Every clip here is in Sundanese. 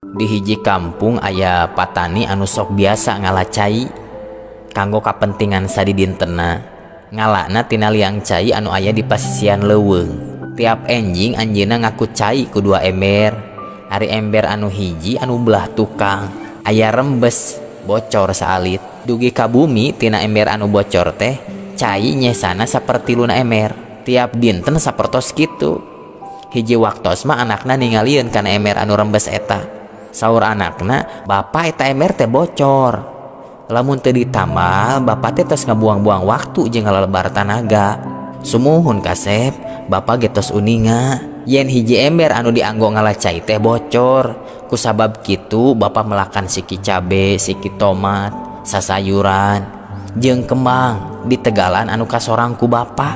Di hiji kampung aya patani anu sok biasa ngalacai kanggo kapentingan sadi dintena. Ngalana tina liang cai anu aya di pasisian leuweung. Tiap enjing anjeunna ngaku cai ku dua ember. Ari ember anu hiji anu belah tukang aya rembes bocor saalit. Dugi ka bumi tina ember anu bocor teh cai nyesana saperti luna ember. Tiap dinten sapertos kitu. Hiji waktos mah anakna ningalieun kana ember anu rembes eta. Saur anakna, bapak eta ember teh bocor. Lamun teu ditambal, bapak teh tos ngabuang-buang waktu jeung ngalelebar tanaga. Sumuhun kasep, bapak getos uninga yen hiji ember anu dianggo ngalacai teh bocor. Kusabab kitu bapak melakan siki cabe, siki tomat, sasayuran jeung kembang di tegalan anu kasorang ku bapak.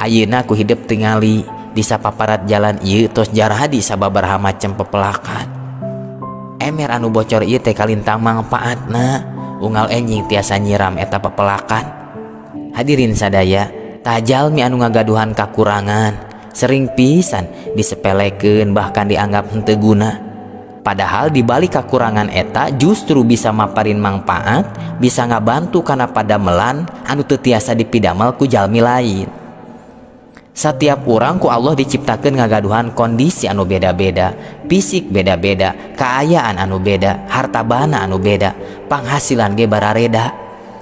Ayeuna ku hidup tingali di sapaparat jalan ieu tos jaradi sababaraha macem pepelakan. Ember anu bocor ieu teh kalintang mangpaatna unggal enjing tiasa nyiram eta pepelakan. Hadirin sadaya, tajalmi anu ngagaduhan kakurangan sering pisan disepelekeun bahkan dianggap henteu guna. Padahal di balik kakurangan eta justru bisa maparin mangpaat, bisa ngabantu kana padamelan anu teu tiasa dipidamel ku jalmi lain. Setiap orang ku Allah diciptakeun ngagaduhan kondisi anu beda-beda, fisik beda-beda, kaayaan anu beda, harta bana anu beda, penghasilan ge barareda.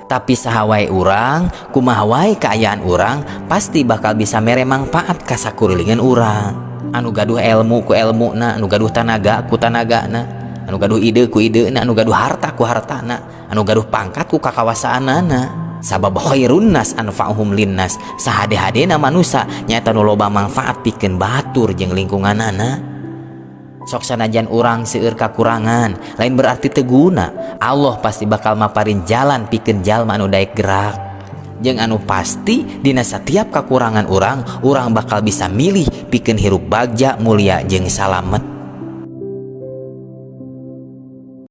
Tapi saha wae urang, kumaha wae kaayaan urang, pasti bakal bisa mere mangpaat ka sakurilingan urang. Anu gaduh ilmu ku ilmuna, anu gaduh tanaga ku tanagana, anu gaduh ide ku ideuna, anu gaduh harta ku hartana, anu gaduh pangkat ku kakawasaanana. Sabab khairun nas anfa'uhum linnas, sahade-hadena manusia nyata nu loba manfaat pikeun batur jeung lingkunganana. Sok sanajan urang seueur kakurangan lain berarti teu guna, Allah pasti bakal maparin jalan pikeun jalma anu daek gerak. Jeung anu pasti dina setiap kakurangan urang bakal bisa milih pikeun hirup bagja mulia jeung salamet.